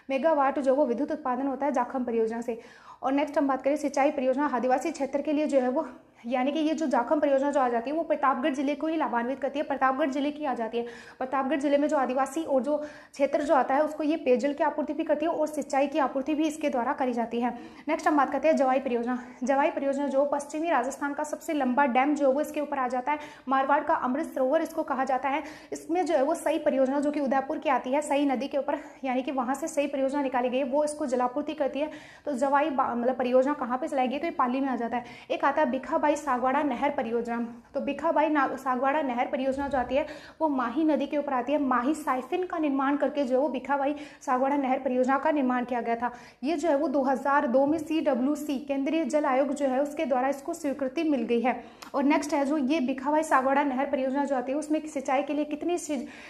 मेगावाट जो वो विद्युत उत्पादन होता है जाखम परियोजना से। और नेक्स्ट हम बात करें सिंचाई परियोजना आदिवासी क्षेत्र के लिए जो है वो, यानी कि ये जो जाखम परियोजना जो आ जाती है वो प्रतापगढ़ जिले को ही लाभान्वित करती है, प्रतापगढ़ जिले की आ जाती है। प्रतापगढ़ जिले में जो आदिवासी और जो क्षेत्र जो आता है उसको ये पेयजल की आपूर्ति भी करती है और सिंचाई की आपूर्ति भी इसके द्वारा करी जाती है। नेक्स्ट हम बात करते हैं जवाई परियोजना। जवाई परियोजना जो पश्चिमी राजस्थान का सबसे लंबा डैम जो है वो इसके ऊपर आ जाता है। मारवाड़ का अमृत सरोवर इसको कहा जाता है। इसमें जो है वो सई परियोजना जो कि उदयपुर की आती है, सई नदी के ऊपर, यानी कि वहां से सई परियोजना निकाली गई है, वो इसको जलापूर्ति करती है। तो जवाई मतलब परियोजना कहाँ पे चलाई गई, तो ये पाली में आ जाता है। एक आता है भिखाबाई सागवाड़ा नहर परियोजना। तो भिखाबाई सागवाड़ा नहर परियोजना जो आती है वो माही नदी के ऊपर आती है। माही साइफिन का निर्माण करके जो है वो भिखाबाई सागवाड़ा नहर परियोजना का निर्माण किया गया था। ये जो है वो 2002 में CWC केंद्रीय जल आयोग जो है उसके द्वारा इसको स्वीकृति मिल गई है। और नेक्स्ट है जो ये भिखाबाई सागवाड़ा नहर परियोजना जो आती है उसमें सिंचाई के लिए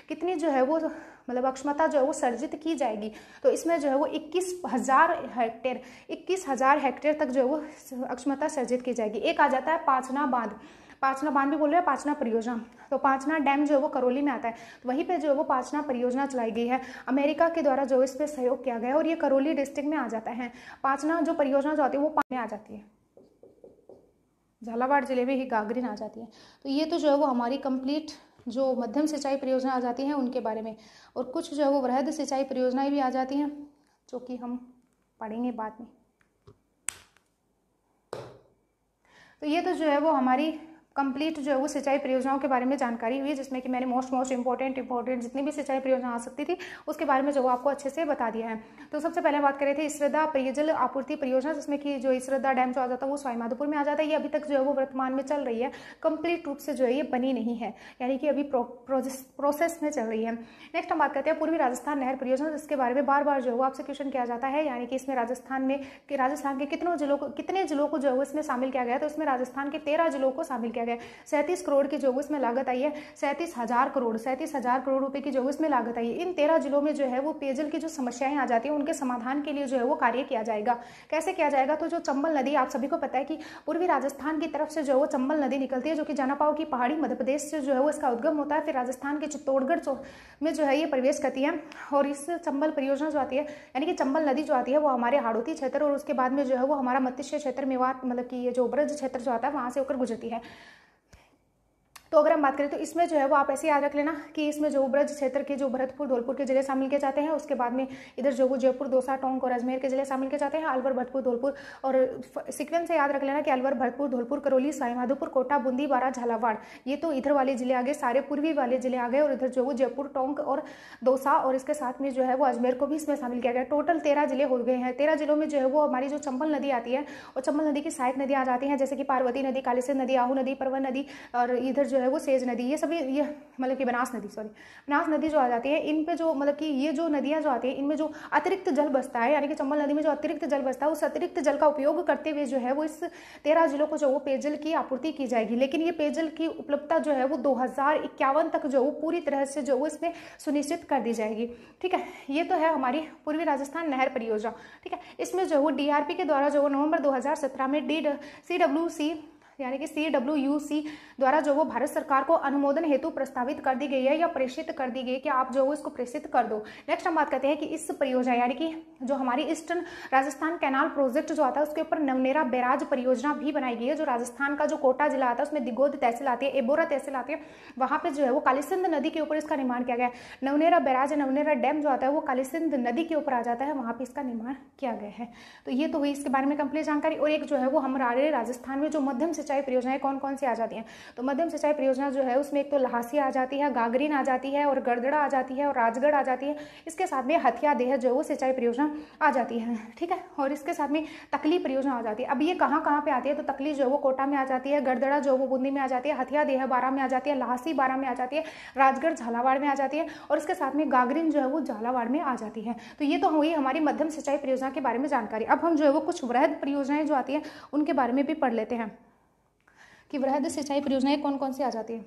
कितनी जो है वो मतलब अक्षमता जो है वो सर्जित की जाएगी, तो इसमें जो है वो 21,000 हेक्टेयर तक जो है वो अक्षमता सर्जित की जाएगी। एक आ जाता है पाचना बांध भी बोल रहे हैं, पाचना परियोजना। तो पाचना डैम जो है वो करौली में आता है, तो वहीं पे जो है वो पाचना परियोजना चलाई गई है। अमेरिका के द्वारा जो इस पे सहयोग किया गया है और ये करौली डिस्ट्रिक्ट में आ जाता है। पाचना जो परियोजना जो आती है वो पानी में आ जाती है, झालावाड़ जिले में ही गागरिन आ जाती है। तो ये तो जो है वो हमारी कंप्लीट जो मध्यम सिंचाई परियोजना आ जाती हैं उनके बारे में, और कुछ जो है वो वृहद सिंचाई परियोजनाएं भी आ जाती हैं जो कि हम पढ़ेंगे बाद में। तो ये तो जो है वो हमारी कंप्लीट जो है वो सिंचाई परियोजनाओं के बारे में जानकारी हुई, जिसमें कि मैंने मोस्ट इंपॉर्टेंट जितनी भी सिंचाई परियोजना आ सकती थी उसके बारे में जो वो आपको अच्छे से बता दिया है। तो सबसे पहले बात करें थे इसरदा पेयजल आपूर्ति परियोजना, जिसमें कि जो इसरदा डैम जो आ जाता है वो सवाईमाधोपुर में आ जाता है। ये अभी तक जो है वो वर्तमान में चल रही है, कंप्लीट रूप से जो है ये बनी नहीं है, यानी कि अभी प्रोसेस में चल रही है। नेक्स्ट हम बात करते हैं पूर्वी राजस्थान नहर परियोजना, जिसके बारे में बार बार जो है वो आपसे क्वेश्चन किया जाता है, यानी कि इसमें राजस्थान के कितने जिलों को जो है इसमें शामिल किया गया, तो इसमें राजस्थान के 13 जिलों को शामिल किया गया। 37 करोड़ की जो इसमें लागत आई है, 37,000 करोड़ रुपए की जो इसमें लागत आई है। इन 13 जिलों में जो है वो पेयजल की जो समस्याएं आ जाती है उनके समाधान के लिए जो है वो कार्य किया जाएगा। कैसे किया जाएगा, तो जो चंबल नदी, आप सभी को पता है कि पूर्वी राजस्थान की तरफ से जो है वो चंबल नदी निकलती है, जो कि जनापाव की पहाड़ी मध्य प्रदेश से जो है वो इसका उद्गम होता है, फिर राजस्थान के चित्तौड़गढ़ में जो है ये प्रवेश करती है। और इस चंबल परियोजना जो आती है, यानी कि चंबल नदी जो आती है वो हमारे हाड़ौती क्षेत्र और उसके बाद में जो है वो हमारा मत्स्य क्षेत्र, मेवात मतलब कि ये जो ब्रज क्षेत्र जो आता है वहां से होकर गुजरती है। तो अगर हम बात करें तो इसमें जो है वो आप ऐसे याद रख लेना कि इसमें जो ब्रज क्षेत्र के जो भरतपुर धौलपुर के जिले शामिल किए जाते हैं, उसके बाद में इधर जो वो जयपुर, दौसा, टोंक और अजमेर के जिले शामिल किए जाते हैं, अलवर, भरतपुर, धौलपुर। और सीक्वेंस से याद रख लेना कि अलवर, भरतपुर, धौलपुर, करौली, सवाईमाधोपुर, कोटा, बूंदी, बारा, झालावाड़, ये तो इधर वाले जिले आ गए, सारे पूर्वी वाले जिले आ गए। और इधर जो वो जयपुर, टोंक और दौसा और इसके साथ में जो है वो अजमेर को भी इसमें शामिल किया गया। टोटल 13 जिले हो गए हैं। 13 जिलों में जो है वो हमारी जो चंबल नदी आती है और चंबल नदी की सहायक नदी आ जाती हैं, जैसे कि पार्वती नदी, कालीसिंध नदी, आहू नदी, परवन नदी, और इधर जो है वो सेज नदी, ये सभी ये मतलब कि बनास नदी जो आ जाती है, इन पे जो मतलब कि ये जो नदियाँ जो आती है इनमें जो अतिरिक्त जल बचता है, यानी कि चंबल नदी में जो अतिरिक्त जल बचता है उस अतिरिक्त जल का उपयोग करते हुए जो है वो इस 13 जिलों को जो वो पेयजल की आपूर्ति की जाएगी। लेकिन ये पेयजल की उपलब्धता जो है वो 2051 तक जो वो पूरी तरह से जो वो इसमें सुनिश्चित कर दी जाएगी। ठीक है, ये तो है हमारी पूर्वी राजस्थान नहर परियोजना। ठीक है, इसमें जो वो DRP के द्वारा जो नवंबर 2017 में CWC यानी कि CWC द्वारा जो वो भारत सरकार को अनुमोदन हेतु प्रस्तावित कर दी गई है या प्रेषित कर दी गई है कि आप जो वो इसको प्रेषित कर दो। नेक्स्ट हम बात करते हैं कि इस परियोजना यानी कि जो हमारी ईस्टर्न राजस्थान कैनाल प्रोजेक्ट जो आता है उसके ऊपर नवनेरा बैराज परियोजना भी बनाई गई है। जो राजस्थान का जो कोटा जिला आता है उसमें दिगोद तहसील आती है, एबोरा तहसील आती है, वहाँ पे जो है वो कालीसिंध नदी के ऊपर इसका निर्माण किया गया है। नवनेरा बैराज नवनेरा डैम जो आता है वो कालीसिंध नदी के ऊपर आ जाता है, वहाँ पे इसका निर्माण किया गया है। तो ये तो हुई इसके बारे में कंप्लीट जानकारी। और एक जो है वो हमारे राजस्थान में जो मध्यम सिंचाई परियोजनाएं कौन कौन सी आ जाती हैं, तो मध्यम सिंचाई परियोजना जो है उसमें एक तो लहासी आ जाती है, गागरीन आ जाती है और गड़दड़ा आ जाती है और राजगढ़ आ जाती है। इसके साथ में हथिया देह जो है वो सिंचाई परियोजना आ जाती है। ठीक है, और इसके साथ में तकली परियोजना आ जाती है। अब ये कहाँ कहाँ पे आती है, तो तकली जो है वो कोटा में आ जाती है, गड़दड़ा जो है वो बूंदी में आ जाती है, हथिया देह बारा में आ जाती है, लहासी बारा में आ जाती है, राजगढ़ झालावाड़ में आ जाती है और इसके साथ में गागरीन जो है वो झालावाड़ में आ जाती है। तो ये तो हुई हमारी मध्यम सिंचाई परियोजना के बारे में जानकारी। अब हम जो है वो कुछ वृहद परियोजनाएं जो आती हैं उनके बारे में भी पढ़ लेते हैं कि वृहद सिंचाई परियोजनाएं कौन कौन सी आ जाती है।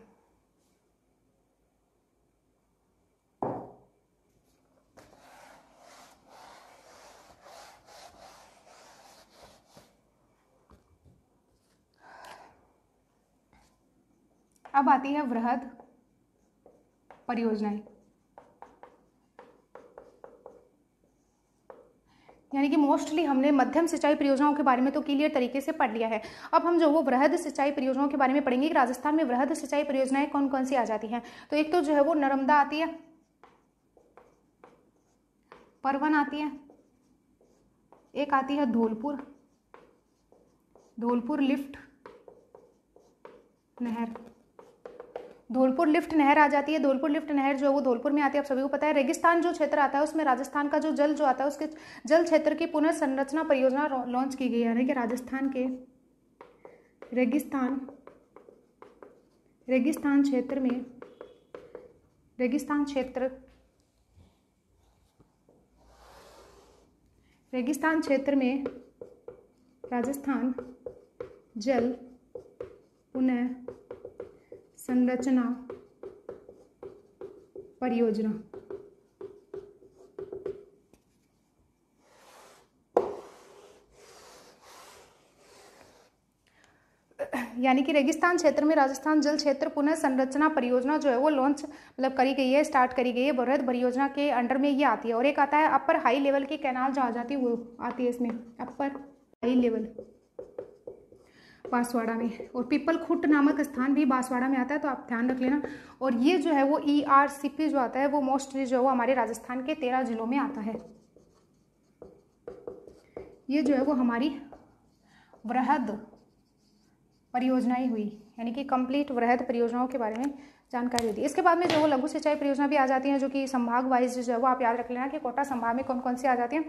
अब आती है वृहद परियोजनाएं, यानी कि मोस्टली हमने मध्यम सिंचाई परियोजनाओं के बारे में तो क्लियर तरीके से पढ़ लिया है। अब हम जो वो वृहद सिंचाई परियोजनाओं के बारे में पढ़ेंगे कि राजस्थान में वृहद सिंचाई परियोजनाएं कौन कौन सी आ जाती हैं। तो एक तो जो है वो नर्मदा आती है, परवन आती है, एक आती है धौलपुर लिफ्ट नहर, धौलपुर लिफ्ट नहर आ जाती है। धौलपुर लिफ्ट नहर जो है वो धौलपुर में आती है, आप सभी को पता है। रेगिस्तान जो क्षेत्र आता है उसमें राजस्थान का जो जल जो आता है उसके जल क्षेत्र की पुनर्संरचना परियोजना लॉन्च की गई है, यानी कि राजस्थान के रेगिस्तान क्षेत्र में राजस्थान जल पुनः संरचना परियोजना। यानी कि रेगिस्तान क्षेत्र में राजस्थान जल क्षेत्र पुनः संरचना परियोजना जो है वो लॉन्च मतलब करी गई है, स्टार्ट करी गई है। वृहद परियोजना के अंडर में ये आती है। और एक आता है अपर हाई लेवल की कैनाल जो आ जाती है वो आती है इसमें, अपर हाई लेवल बांसवाड़ा में। और पीपल खुट नामक स्थान भी बांसवाड़ा में आता है, तो आप ध्यान रख लेना। और ये जो है वो ERCP जो आता है वो मोस्टली जो है वो हमारे राजस्थान के 13 जिलों में आता है। ये जो है वो हमारी वृहद परियोजनाएं हुई, यानी कि कंप्लीट वृहद परियोजनाओं के बारे में जानकारी दी। इसके बाद में जो वो लघु सिंचाई परियोजना भी आ जाती हैं, जो कि संभाग वाइज जो है वो आप याद रख लेना कि कोटा संभाग में कौन कौन सी आ जाती हैं।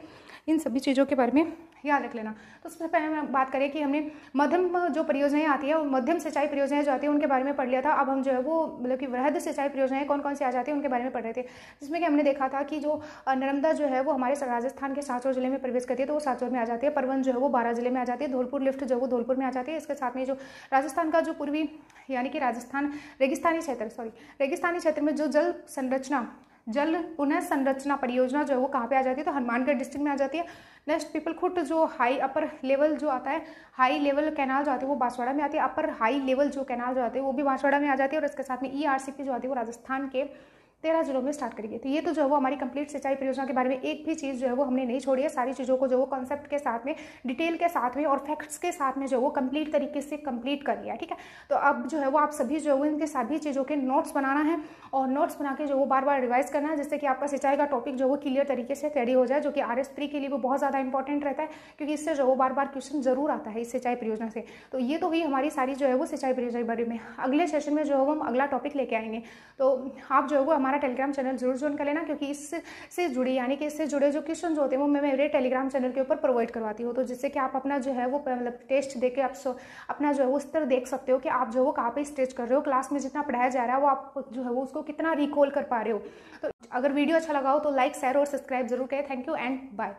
इन सभी चीज़ों के बारे में याद रख लेना। तो सबसे पहले हम बात करें कि हमने मध्यम जो परियोजनाएं आती है और मध्यम सिंचाई परियोजनाएं जो आती है उनके बारे में पढ़ लिया था। अब हम जो है वो मतलब कि वृहद सिंचाई परियोजनाएं कौन कौन सी आ जाती है उनके बारे में पढ़ रहे थे, जिसमें कि हमने देखा था कि जो नर्मदा जो है वो हमारे राजस्थान के सांचौर जिले में प्रवेश करती है, तो वो सांचौर में आ जाती है। परवन जो है वो 12 जिले में आ जाती है। धौलपुर लिफ्ट जो है वो धौलपुर में आ जाती है। इसके साथ में जो राजस्थान का जो पूर्वी यानी कि रेगिस्तानी क्षेत्र में जो जल पुनः संरचना परियोजना जो है वो कहाँ पे आ जाती है, तो हनुमानगढ़ डिस्ट्रिक्ट में आ जाती है। नेक्स्ट पीपल खुट जो अपर लेवल जो आता है, हाई लेवल कैनाल जो आती है वो बांसवाड़ा में आती है। अपर हाई लेवल जो कैनाल जो आती है वो भी बांसवाड़ा में आ जाती है। और इसके साथ में ERCP जो आती है वो राजस्थान के 13 जिलों में स्टार्ट करेंगे। तो ये तो जो है वो हमारी कंप्लीट सिंचाई परियोजना के बारे में एक भी चीज़ जो है वो हमने नहीं छोड़ी है। सारी चीज़ों को जो वो कॉन्सेप्ट के साथ में, डिटेल के साथ में और फैक्ट्स के साथ में जो वो कंप्लीट तरीके से कंप्लीट कर लिया। ठीक है, तो अब जो है वो आप सभी जो है वो इनके सभी चीज़ों के नोट्स बनाना है और नोट्स बना के जो वो बार बार रिवाइज करना है, जिससे कि आपका सिंचाई का टॉपिक जो वो क्लियर तरीके से रेडी हो जाए, जो कि RS3 के लिए वो बहुत ज़्यादा इंपॉर्टेंट रहता है, क्योंकि इससे जो वो बार बार क्वेश्चन जरूर आता है इस सिंचाई परियोजना से। तो ये तो हुई हमारी सारी जो है वो सिंचाई परियोजना के बारे में। अगले सेशन में जो है वो हम अगला टॉपिक लेके आएंगे। तो आप जो है वो हमारा हमारा टेलीग्राम चैनल जरूर ज्वाइन कर लेना, क्योंकि इससे जुड़ी यानी कि इससे जुड़े जो क्वेश्चन होते हैं वो मैं मेरे टेलीग्राम चैनल के ऊपर प्रोवाइड करवाती हूँ, तो जिससे कि आप अपना जो है वो मतलब टेस्ट दे के आप अपना जो है वो स्तर देख सकते हो कि आप जो है वो कहाँ पे स्टेज कर रहे हो, क्लास में जितना पढ़ाया जा रहा है वो आप जो है वो उसको कितना रिकॉल कर पा रहे हो। तो अगर वीडियो अच्छा लगा हो तो लाइक, शेयर और सब्सक्राइब जरूर करें। Thank you and bye.